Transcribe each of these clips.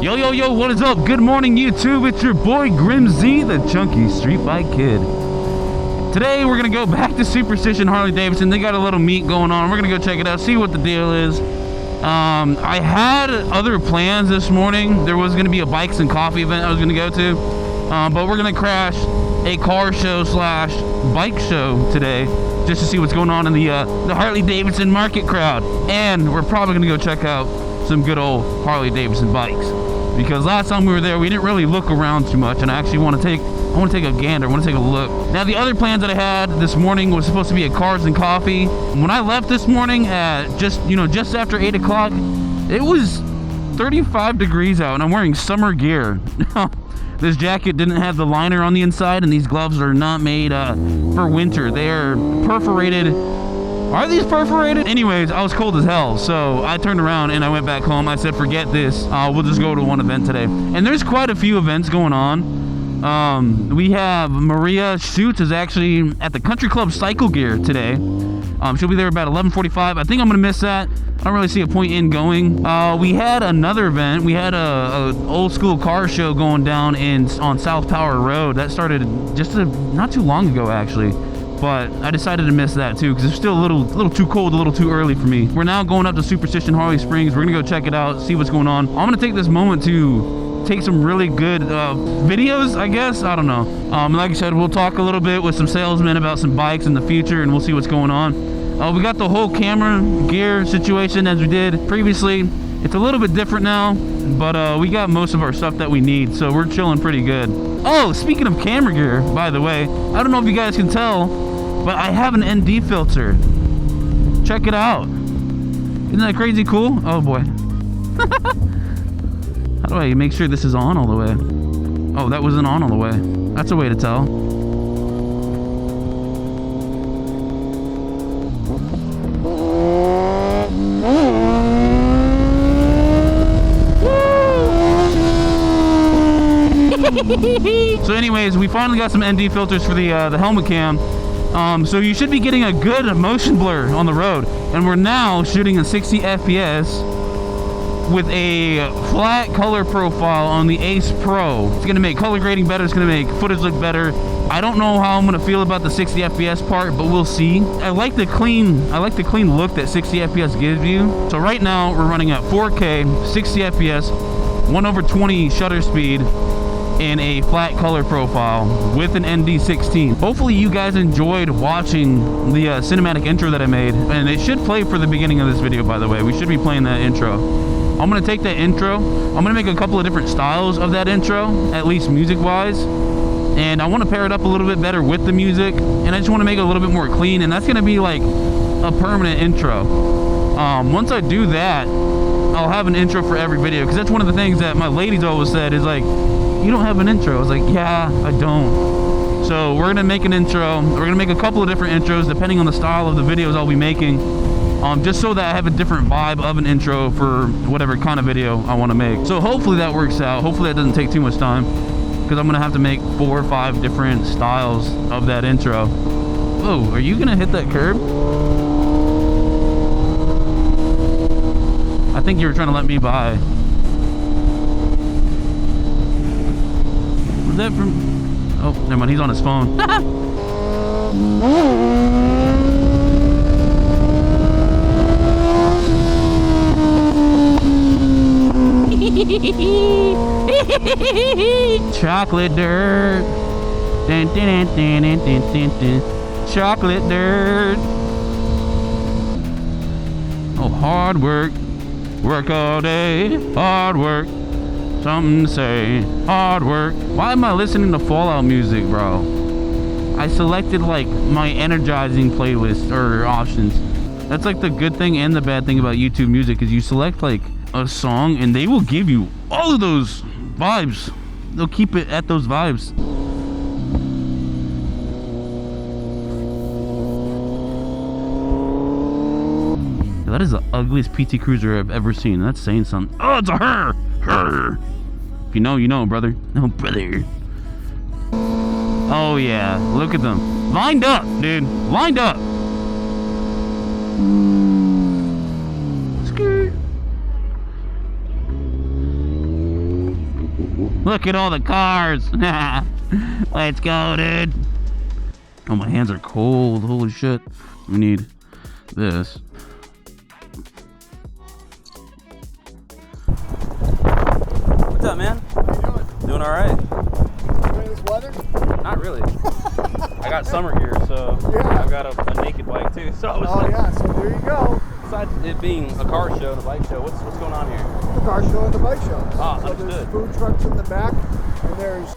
Yo, yo, yo, what is up? Good morning, YouTube. It's your boy, Grim Z, the chunky street bike kid. Today, we're going to go back to Superstition Harley Davidson. They got a little meet going on. We're going to go check it out, see what the deal is. I had other plans this morning. There was going to be a bikes and coffee event I was going to go to. But we're going to crash a car show slash bike show today, just to see what's going on in the Harley Davidson market crowd. And we're probably going to go check out some good old Harley Davidson bikes, because last time we were there we didn't really look around too much, and I actually want to take a gander. I want to take a look. Now, the other plans that I had this morning was supposed to be a cars and coffee. When I left this morning at just after 8 o'clock, it was 35 degrees out, and I'm wearing summer gear. This jacket didn't have the liner on the inside, and these gloves are not made for winter. They are perforated. Are these perforated? Anyways, I was cold as hell, so I turned around and I went back home. I said, forget this. We'll just go to one event today. And there's quite a few events going on. We have Maria Schutz is actually at the Country Club Cycle Gear today. She'll be there about 11:45. I think I'm gonna miss that. I don't really see a point in going. We had another event. We had a old school car show going down on South Power Road. That started just not too long ago, actually. But I decided to miss that too, because it's still a little too cold, a little too early for me. We're now going up to Superstition Harley Springs. We're gonna go check it out, see what's going on. I'm gonna take this moment to take some really good videos, I guess. I don't know. Like I said, we'll talk a little bit with some salesmen about some bikes in the future, and we'll see what's going on. We got the whole camera gear situation as we did previously. It's a little bit different now, but we got most of our stuff that we need, so we're chilling pretty good. Oh, speaking of camera gear, by the way, I don't know if you guys can tell, but I have an ND filter. Check it out. Isn't that crazy cool? Oh boy. How do I make sure this is on all the way? Oh, that wasn't on all the way. That's a way to tell. So anyways, we finally got some ND filters for the helmet cam. So you should be getting a good motion blur on the road. And we're now shooting at 60 FPS with a flat color profile on the Ace Pro. It's gonna make color grading better. It's gonna make footage look better. I don't know how I'm gonna feel about the 60 FPS part, but we'll see. I like the clean look that 60 FPS gives you. So right now we're running at 4K, 60 FPS, 1/20 shutter speed, in a flat color profile with an ND16. Hopefully you guys enjoyed watching the cinematic intro that I made, and it should play for the beginning of this video, by the way. We should be playing that intro. I'm gonna take that intro, I'm gonna make a couple of different styles of that intro, at least music wise, and I want to pair it up a little bit better with the music, and I just want to make it a little bit more clean, and that's gonna be like a permanent intro. Once I do that, I'll have an intro for every video, because that's one of the things that my ladies always said is like, you don't have an intro. I was like, yeah, I don't. So we're gonna make an intro. We're gonna make a couple of different intros depending on the style of the videos I'll be making, just so that I have a different vibe of an intro for whatever kind of video I want to make. So hopefully that works out. Hopefully that doesn't take too much time, because I'm gonna have to make 4 or 5 different styles of that intro. Oh, are you gonna hit that curb? I think you were trying to let me by. That from... Oh, never mind, he's on his phone. Chocolate dirt. Dun, dun, dun, dun, dun, dun, dun. Chocolate dirt. Oh, hard work. Work all day. Hard work. Something to say, hard work. Why am I listening to Fallout music, bro? I selected like my energizing playlist or options. That's like the good thing and the bad thing about YouTube Music, is you select like a song and they will give you all of those vibes. They'll keep it at those vibes. That is the ugliest PT Cruiser I've ever seen. That's saying something. Oh, it's a her! Her! If you know, you know, brother. No, brother. Oh, yeah. Look at them. Lined up, dude. Lined up. Look at all the cars. Let's go, dude. Oh, my hands are cold. Holy shit. We need this. What's up, man? How you doing? Doing all right. Enjoying this weather? Not really. I got summer gear, so Yeah. I've got a naked bike too. So I was Oh yeah, so there you go. besides it being a car show and a bike show, what's going on here? The car show and the bike show. Ah, so there's understood. food trucks in the back, and there's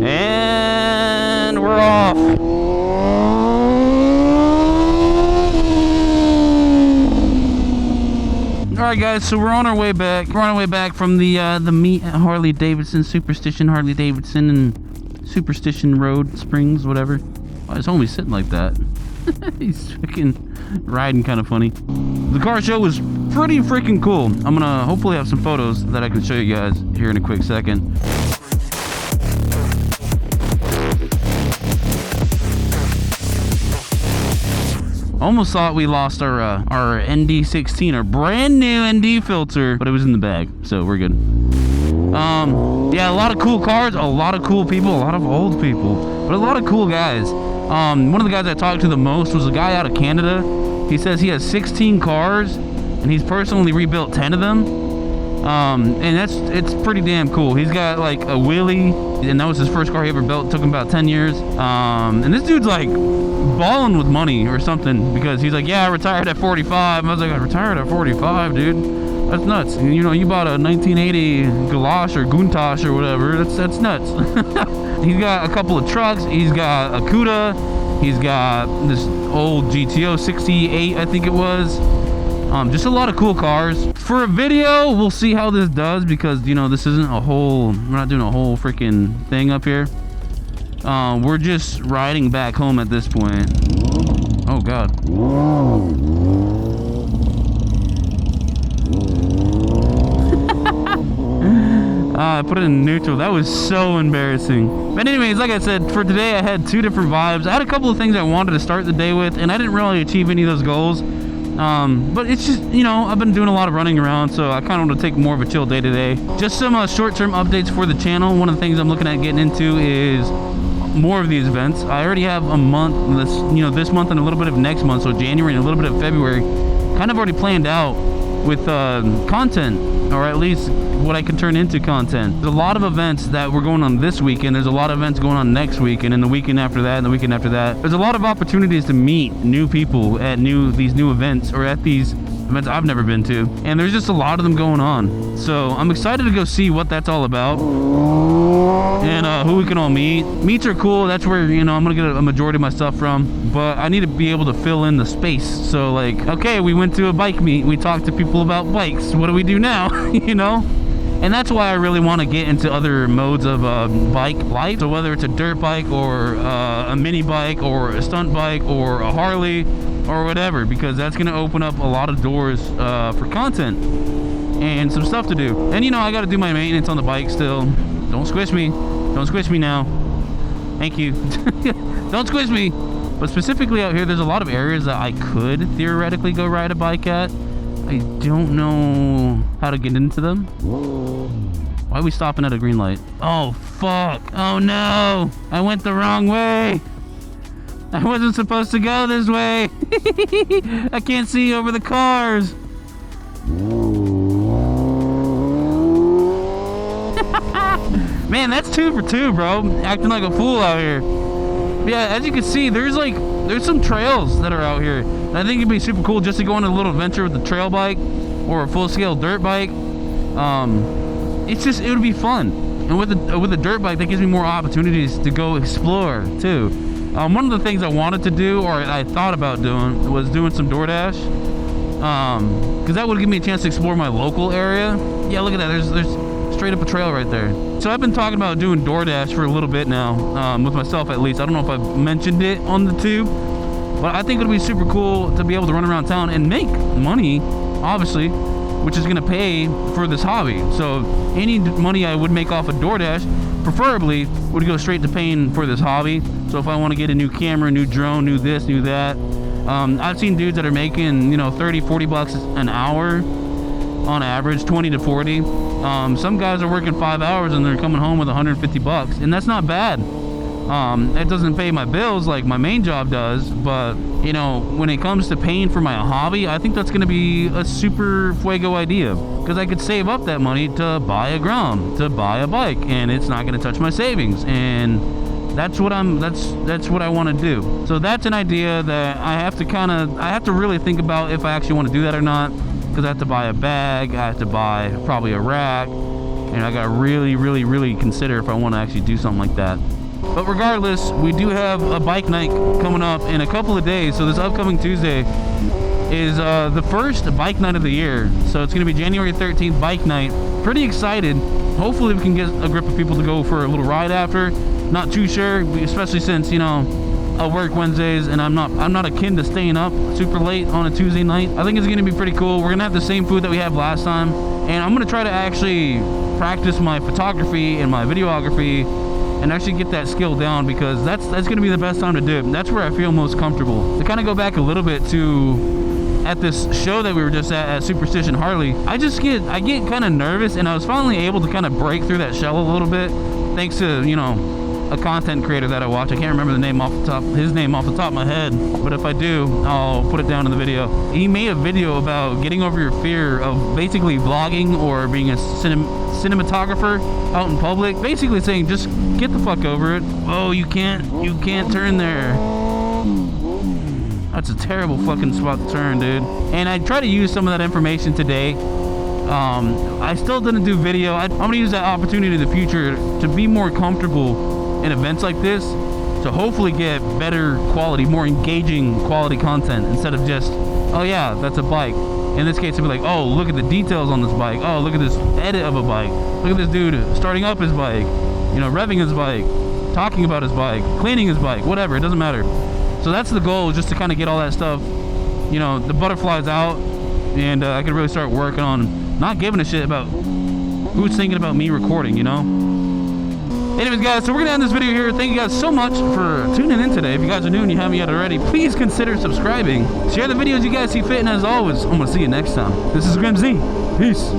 And we're off. Alright guys, so we're on our way back. We're on our way back from the meet at Harley Davidson, Superstition Harley Davidson and Superstition Road Springs, whatever. Why is homie sitting like that? He's freaking riding kind of funny. The car show was pretty freaking cool. I'm gonna hopefully have some photos that I can show you guys here in a quick second. Almost thought we lost our ND16, our brand new ND filter, but it was in the bag, so we're good. Yeah, a lot of cool cars, a lot of cool people, a lot of old people, but a lot of cool guys. One of the guys I talked to the most was a guy out of Canada. He says he has 16 cars, and he's personally rebuilt 10 of them. And it's pretty damn cool. He's got like a wheelie, and that was his first car he ever built. It took him about 10 years. And this dude's like balling with money or something, because he's like, yeah, I retired at 45. I was like, I retired at 45, dude. That's nuts. And, you know, you bought a 1980 Galosh or Guntosh or whatever. That's nuts. He's got a couple of trucks. He's got a Cuda. He's got this old GTO 68, I think it was. Just a lot of cool cars. For a video, we'll see how this does, because, you know, this isn't a whole, we're not doing a whole freaking thing up here. We're just riding back home at this point. Oh God. I put it in neutral. That was so embarrassing. But anyways, like I said, for today I had two different vibes. I had a couple of things I wanted to start the day with, and I didn't really achieve any of those goals. But it's just, you know, I've been doing a lot of running around, so I kind of want to take more of a chill day today. Just some short-term updates for the channel. One of the things I'm looking at getting into is more of these events. I already have a month, this month and a little bit of next month, so January and a little bit of February, kind of already planned out with content, or at least what I can turn into content. There's a lot of events that we're going on this weekend. There's a lot of events going on next week, and then the weekend after that, and the weekend after that. There's a lot of opportunities to meet new people at these new events, or at these events I've never been to. And there's just a lot of them going on. So I'm excited to go see what that's all about, and who we can all meet. Meets are cool. That's where, you know, I'm gonna get a majority of my stuff from, but I need to be able to fill in the space. So like, okay, we went to a bike meet, we talked to people about bikes. What do we do now? You know? And that's why I really want to get into other modes of bike life. So whether it's a dirt bike or a mini bike or a stunt bike or a Harley or whatever, because that's going to open up a lot of doors for content and some stuff to do. And, you know, I got to do my maintenance on the bike still. Don't squish me. Don't squish me now. Thank you. Don't squish me. But specifically out here, there's a lot of areas that I could theoretically go ride a bike at. I don't know how to get into them. Why are we stopping at a green light? Oh, fuck. Oh, no. I went the wrong way. I wasn't supposed to go this way. I can't see over the cars. Man, that's 2 for 2, bro. Acting like a fool out here. Yeah, as you can see, there's some trails that are out here. And I think it'd be super cool just to go on a little adventure with a trail bike or a full-scale dirt bike. It would be fun. And with a dirt bike, that gives me more opportunities to go explore too. One of the things I wanted to do, or I thought about doing, was doing some DoorDash. Because that would give me a chance to explore my local area. Yeah, look at that. There's Straight up a trail right there. So I've been talking about doing DoorDash for a little bit now, with myself at least. I don't know if I've mentioned it on the tube, but I think it'll be super cool to be able to run around town and make money, obviously, which is gonna pay for this hobby. So any money I would make off of DoorDash, preferably, would go straight to paying for this hobby. So if I want to get a new camera, new drone, new this, new that, I've seen dudes that are making, you know, 30, 40 bucks an hour on average, 20 to 40. Some guys are working 5 hours and they're coming home with 150 bucks, and that's not bad. It doesn't pay my bills like my main job does, but you know, when it comes to paying for my hobby, I think that's going to be a super fuego idea, because I could save up that money to buy a ground, to buy a bike, and it's not going to touch my savings, and that's what that's what I want to do. So that's an idea that I have to really think about if I actually want to do that or not, because I have to buy a bag, I have to buy probably a rack, and I got to really consider if I want to actually do something like that. But regardless, we do have a bike night coming up in a couple of days. So this upcoming Tuesday is the first bike night of the year. So it's going to be January 13th bike night. Pretty excited. Hopefully we can get a group of people to go for a little ride after. Not too sure, especially since, you know, I work Wednesdays and I'm not akin to staying up super late on a Tuesday night. I think it's going to be pretty cool. We're going to have the same food that we had last time, and I'm going to try to actually practice my photography and my videography and actually get that skill down, because that's going to be the best time to do it. That's where I feel most comfortable. To kind of go back a little bit to at this show that we were just at Superstition Harley, I get kind of nervous, and I was finally able to kind of break through that shell a little bit thanks to, you know, a content creator that I watch. I can't remember his name off the top of my head, but if I do, I'll put it down in the video. He made a video about getting over your fear of basically vlogging or being a cinematographer out in public, basically saying just get the fuck over it. Oh, you can't turn there. That's a terrible fucking spot to turn, dude. And I try to use some of that information today. I still didn't do video. I'm gonna use that opportunity in the future to be more comfortable in events like this, to hopefully get better quality, more engaging quality content, instead of just, oh yeah, that's a bike. In this case, it'd be like, oh, look at the details on this bike. Oh, look at this edit of a bike. Look at this dude starting up his bike, you know, revving his bike, talking about his bike, cleaning his bike, whatever, it doesn't matter. So that's the goal, just to kind of get all that stuff, you know, the butterflies out, and I could really start working on not giving a shit about who's thinking about me recording, you know? Anyways, guys, so we're going to end this video here. Thank you guys so much for tuning in today. If you guys are new and you haven't yet already, please consider subscribing. Share the videos you guys see fit, and as always, I'm going to see you next time. This is Grim Z. Peace.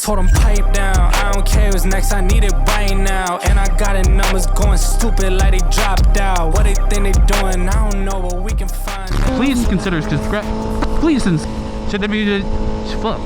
Told them pipe down, I don't care what's next, I need it right now. And I got it numbers going stupid like they dropped out. What they think they doing, I don't know, but we can find out. Please consider subscribe. Please, should there be, fuck.